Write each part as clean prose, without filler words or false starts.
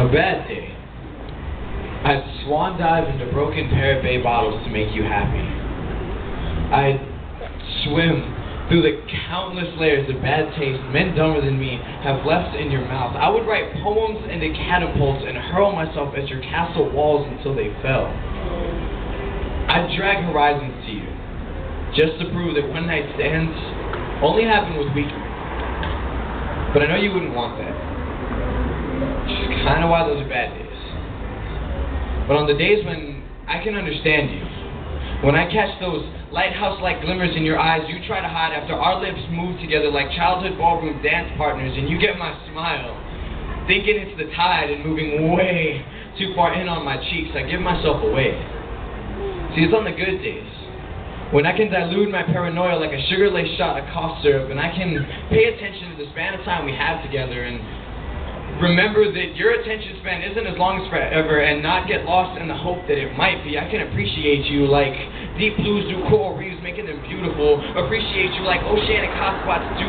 On a bad day, I'd swan dive into broken Parrot Bay bottles to make you happy. I'd swim through the countless layers of bad taste men dumber than me have left in your mouth. I would write poems into catapults and hurl myself at your castle walls until they fell. I'd drag horizons to you, just to prove that one night stands only happen with weak men. But I know you wouldn't want that. Which is kind of why those are bad days. But on the days when I can understand you, when I catch those lighthouse-like glimmers in your eyes you try to hide after our lips move together like childhood ballroom dance partners, and you get my smile, thinking it's the tide and moving way too far in on my cheeks, I give myself away. See, it's on the good days, when I can dilute my paranoia like a sugar-laced shot of cough syrup, and I can pay attention to the span of time we have together, and remember that your attention span isn't as long as forever, and not get lost in the hope that it might be. I can appreciate you like deep blues do coral reefs, making them beautiful. Appreciate you like oceanic hotspots do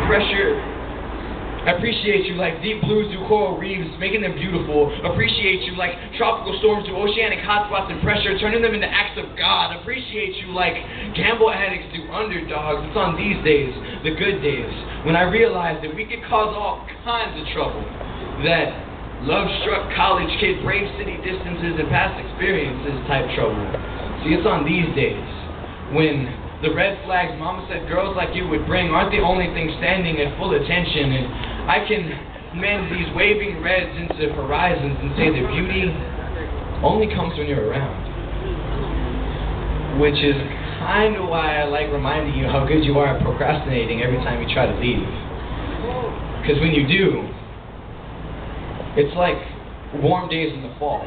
pressure. Appreciate you like deep blues do coral reefs, making them beautiful. Appreciate you like tropical storms do oceanic hotspots and pressure, turning them into acts of God. Appreciate you like gamble addicts do underdogs. It's on these days, the good days, when I realize that we could cause all kinds of trouble. That love-struck college kid, brave city distances and past experiences type trouble. See, it's on these days when the red flags mama said girls like you would bring aren't the only thing standing at full attention, and I can mend these waving reds into horizons and say that beauty only comes when you're around. Which is kind of why I like reminding you how good you are at procrastinating every time you try to leave. Because when you do, it's like warm days in the fall.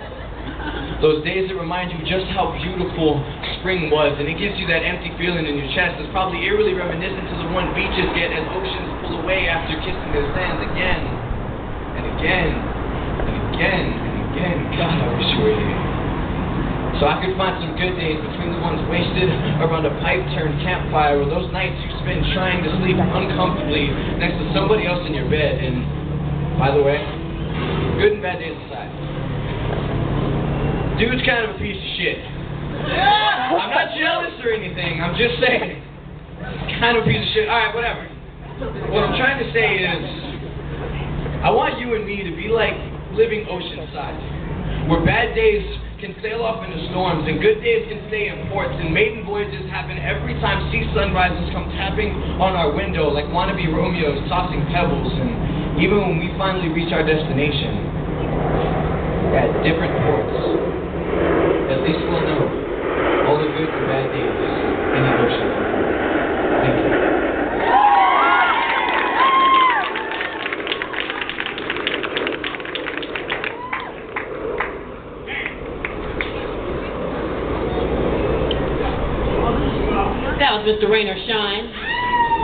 Those days that remind you just how beautiful spring was, and it gives you that empty feeling in your chest that's probably eerily reminiscent to the one beaches get as oceans pull away after kissing their sands again, and again, and again, and again. God, I wish you were here. So I could find some good days between the ones wasted around a pipe-turned campfire, or those nights you spend trying to sleep uncomfortably next to somebody else in your bed. And, by the way, good and bad days aside, dude's kind of a piece of shit. I'm not jealous or anything, I'm just saying. Kind of a piece of shit. Alright, whatever. What I'm trying to say is, I want you and me to be like living oceanside, where bad days can sail off into storms, and good days can stay in ports, and maiden voyages happen every time sea sunrises come tapping on our window like wannabe Romeos tossing pebbles, and even when we finally reach our destination, at different ports, at least we'll know all the good and bad days in the ocean. Thank you. That was Mr. Rain or Shine,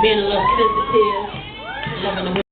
being a little sensitive, loving the